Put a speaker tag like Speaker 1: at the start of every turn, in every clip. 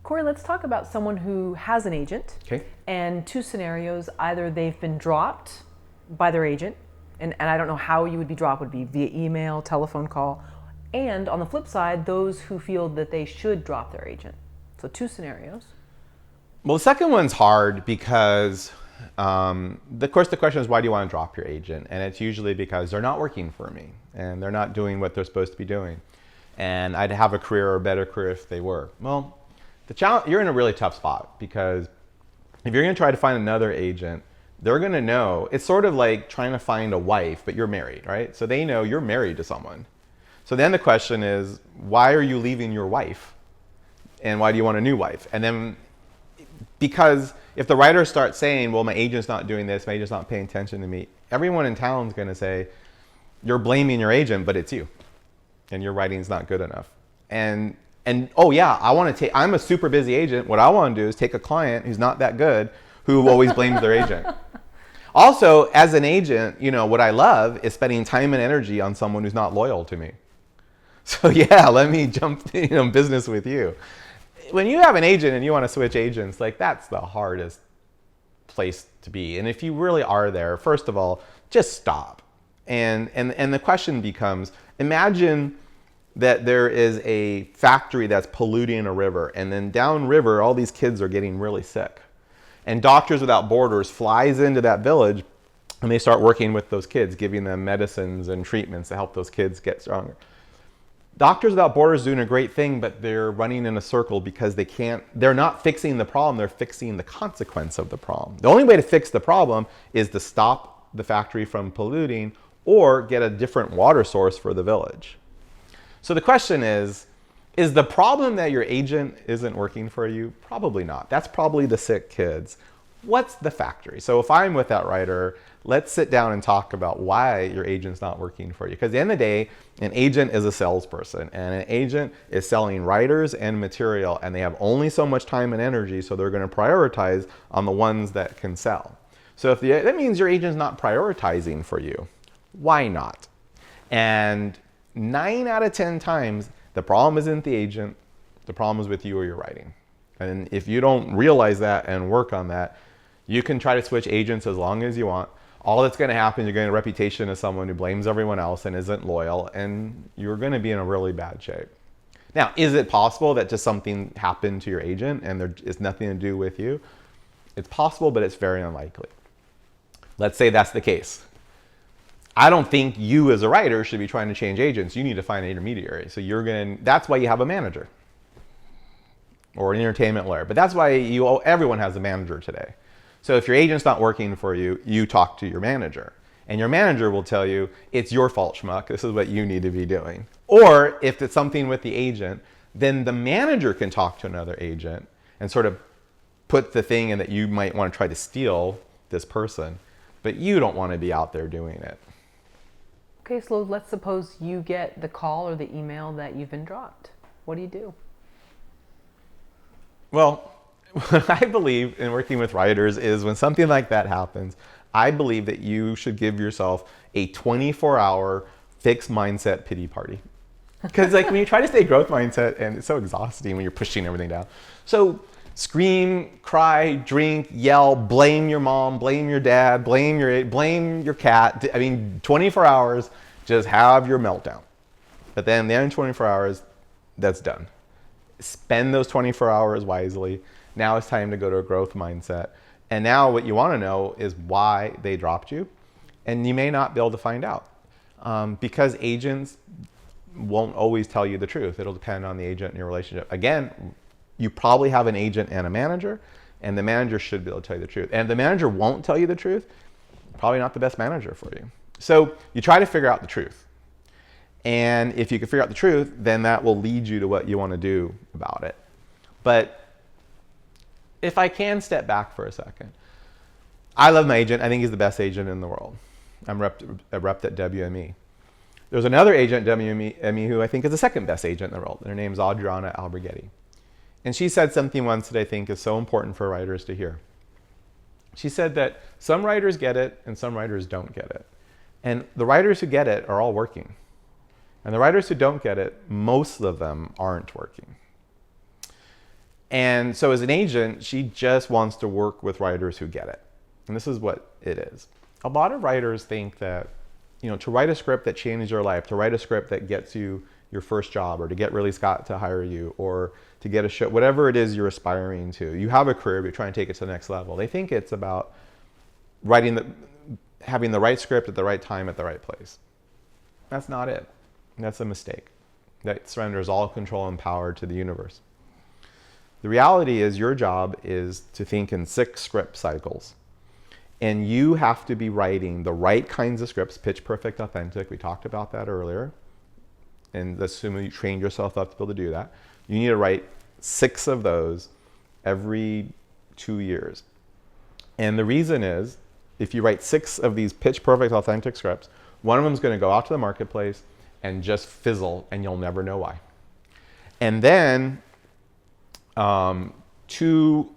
Speaker 1: Corey, let's talk about someone who has an agent.
Speaker 2: Okay.
Speaker 1: And two scenarios: either they've been dropped by their agent, and I don't know how you would be dropped, would it be via email, telephone call, and on the flip side, those who feel that they should drop their agent. So two scenarios.
Speaker 2: Well, the second one's hard because, of course, the question is, why do you want to drop your agent? And it's usually because they're not working for me and they're not doing what they're supposed to be doing. And I'd have a career or a better career if they were. Well, the challenge, you're in a really tough spot because if you're going to try to find another agent, they're going to know. It's sort of like trying to find a wife, but you're married, right? So they know you're married to someone. So then the question is, why are you leaving your wife? And why do you want a new wife? And then, because if the writer starts saying, well, my agent's not doing this, my agent's not paying attention to me, everyone in town is going to say, you're blaming your agent, but it's you. And your writing's not good enough. And oh yeah, I'm a super busy agent. What I want to do is take a client who's not that good, who always blames their agent. Also, as an agent, what I love is spending time and energy on someone who's not loyal to me. So yeah, let me jump business with you. When you have an agent and you want to switch agents, that's the hardest place to be. And if you really are there, first of all, just stop. And the question becomes, imagine that there is a factory that's polluting a river, and then downriver, all these kids are getting really sick. And Doctors Without Borders flies into that village, and they start working with those kids, giving them medicines and treatments to help those kids get stronger. Doctors Without Borders is doing a great thing, but they're running in a circle because they're not fixing the problem, they're fixing the consequence of the problem. The only way to fix the problem is to stop the factory from polluting or get a different water source for the village. So the question is the problem that your agent isn't working for you? Probably not. That's probably the sick kids. What's the factory? So if I'm with that writer, let's sit down and talk about why your agent's not working for you. Because at the end of the day, an agent is a salesperson, and an agent is selling writers and material, and they have only so much time and energy, so they're going to prioritize on the ones that can sell. So that means your agent's not prioritizing for you. Why not? And 9 out of 10 times, the problem isn't the agent, the problem is with you or your writing. And if you don't realize that and work on that, you can try to switch agents as long as you want. All that's going to happen, you're getting a reputation as someone who blames everyone else and isn't loyal, and you're going to be in a really bad shape. Now, is it possible that just something happened to your agent and it's nothing to do with you? It's possible, but it's very unlikely. Let's say that's the case. I don't think you as a writer should be trying to change agents. You need to find an intermediary. So that's why you have a manager or an entertainment lawyer. But that's why everyone has a manager today. So if your agent's not working for you, you talk to your manager. And your manager will tell you, it's your fault, schmuck. This is what you need to be doing. Or if it's something with the agent, then the manager can talk to another agent and sort of put the thing in that you might want to try to steal this person. But you don't want to be out there doing it.
Speaker 1: Okay, so let's suppose you get the call or the email that you've been dropped. What do you do?
Speaker 2: Well, what I believe in working with writers is when something like that happens, I believe that you should give yourself a 24-hour fixed mindset pity party. Because when you try to stay growth mindset, and it's so exhausting when you're pushing everything down. So scream, cry, drink, yell, blame your mom, blame your dad, blame your cat. 24 hours, just have your meltdown. But then the end of 24 hours, that's done. Spend those 24 hours wisely. Now it's time to go to a growth mindset. And now what you want to know is why they dropped you. And you may not be able to find out. Because agents won't always tell you the truth. It'll depend on the agent and your relationship. Again, you probably have an agent and a manager, and the manager should be able to tell you the truth. And if the manager won't tell you the truth, probably not the best manager for you. So you try to figure out the truth. And if you can figure out the truth, then that will lead you to what you want to do about it. But if I can step back for a second, I love my agent. I think he's the best agent in the world. I'm a rep at WME. There's another agent at WME who I think is the second best agent in the world. Her name's Adriana Alberghetti. And she said something once that I think is so important for writers to hear. She said that some writers get it and some writers don't get it. And the writers who get it are all working. And the writers who don't get it, most of them aren't working. And so as an agent, she just wants to work with writers who get it. And this is what it is. A lot of writers think that, to write a script that changes your life, to write a script that gets you your first job, or to get Ridley Scott to hire you, or to get a show, whatever it is you're aspiring to. You have a career, but you're trying to take it to the next level. They think it's about having the right script at the right time at the right place. That's not it. That's a mistake. That surrenders all control and power to the universe. The reality is your job is to think in 6 script cycles. And you have to be writing the right kinds of scripts, pitch perfect, authentic. We talked about that earlier. And assuming you trained yourself up to be able to do that, you need to write 6 of those every 2 years. And the reason is, if you write 6 of these pitch perfect, authentic scripts, one of them is going to go out to the marketplace and just fizzle, and you'll never know why. And then 2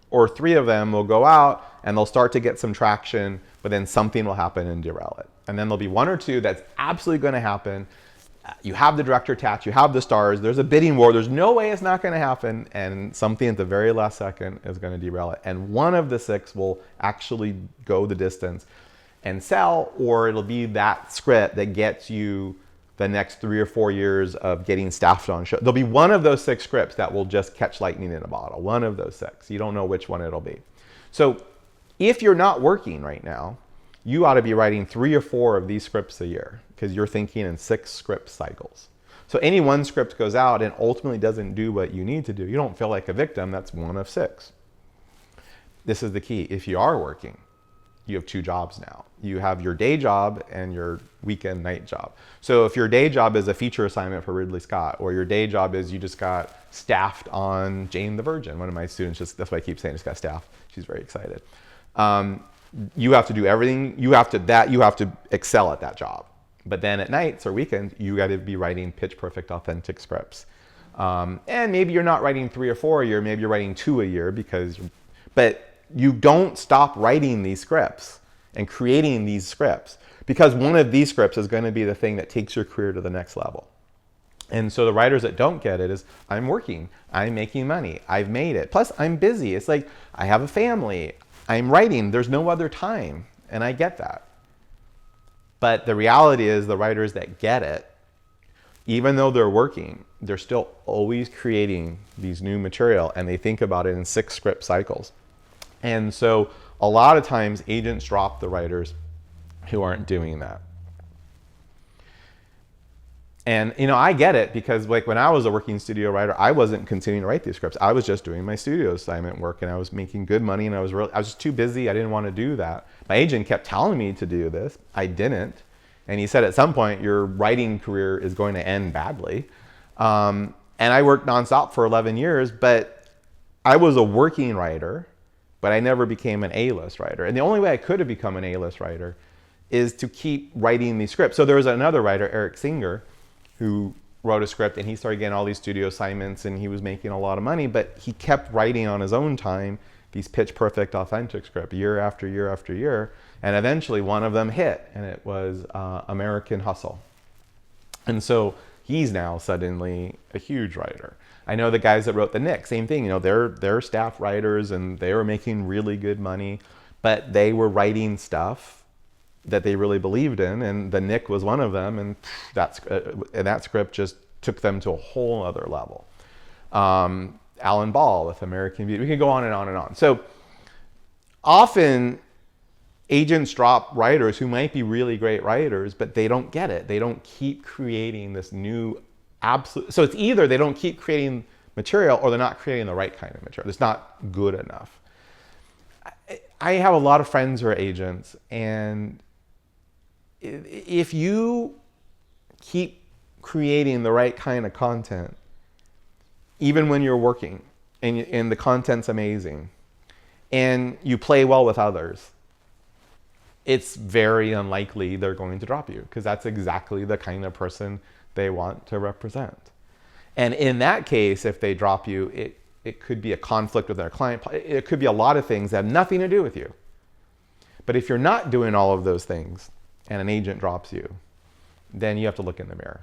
Speaker 2: or 3 of them will go out and they'll start to get some traction, but then something will happen and derail it. And then there'll be 1 or 2 that's absolutely going to happen. You have the director attached, you have the stars, there's a bidding war, there's no way it's not going to happen, and something at the very last second is going to derail it. And one of the 6 will actually go the distance and sell, or it'll be that script that gets you the next 3 or 4 years of getting staffed on show. There'll be one of those 6 scripts that will just catch lightning in a bottle. One of those 6. You don't know which one it'll be. So if you're not working right now, you ought to be writing 3 or 4 of these scripts a year, because you're thinking in 6 script cycles. So any one script goes out and ultimately doesn't do what you need to do, you don't feel like a victim. That's 1 of 6. This is the key. If you are working, you have 2 jobs now. You have your day job and your weekend night job. So if your day job is a feature assignment for Ridley Scott, or your day job is you just got staffed on Jane the Virgin, one of my students, that's what I keep saying, just got staffed. She's very excited. You have to do everything. You have to excel at that job. But then at nights or weekends, you got to be writing pitch perfect, authentic scripts. And maybe you're not writing 3 or 4 a year. Maybe you're writing 2 a year but you don't stop writing these scripts and creating these scripts, because one of these scripts is going to be the thing that takes your career to the next level. And so the writers that don't get it is, I'm working, I'm making money, I've made it. Plus I'm busy. It's like, I have a family, I'm writing, there's no other time. And I get that. But the reality is, the writers that get it, even though they're working, they're still always creating these new material, and they think about it in 6 script cycles. And so a lot of times agents drop the writers who aren't doing that. And I get it, because like when I was a working studio writer, I wasn't continuing to write these scripts. I was just doing my studio assignment work, and I was making good money, and I was just too busy. I didn't want to do that. My agent kept telling me to do this. I didn't. And he said, at some point, your writing career is going to end badly. And I worked nonstop for 11 years, but I was a working writer, but I never became an A-list writer. And the only way I could have become an A-list writer is to keep writing these scripts. So there was another writer, Eric Singer, who wrote a script, and he started getting all these studio assignments, and he was making a lot of money, but he kept writing on his own time these pitch perfect, authentic scripts year after year after year. And eventually one of them hit, and it was American Hustle. And so he's now suddenly a huge writer. I know the guys that wrote The Knick, same thing. They're staff writers, and they were making really good money, but they were writing stuff that they really believed in, and The Knick was one of them, and that script just took them to a whole other level. Alan Ball with American Beauty. We can go on and on and on. So often agents drop writers who might be really great writers, but they don't get it. They don't keep creating this new absolute. So it's either they don't keep creating material, or they're not creating the right kind of material. It's not good enough. I have a lot of friends who are agents, and if you keep creating the right kind of content, even when you're working and the content's amazing, and you play well with others, it's very unlikely they're going to drop you, because that's exactly the kind of person they want to represent. And in that case, if they drop you, it could be a conflict with their client. It could be a lot of things that have nothing to do with you. But if you're not doing all of those things and an agent drops you, then you have to look in the mirror.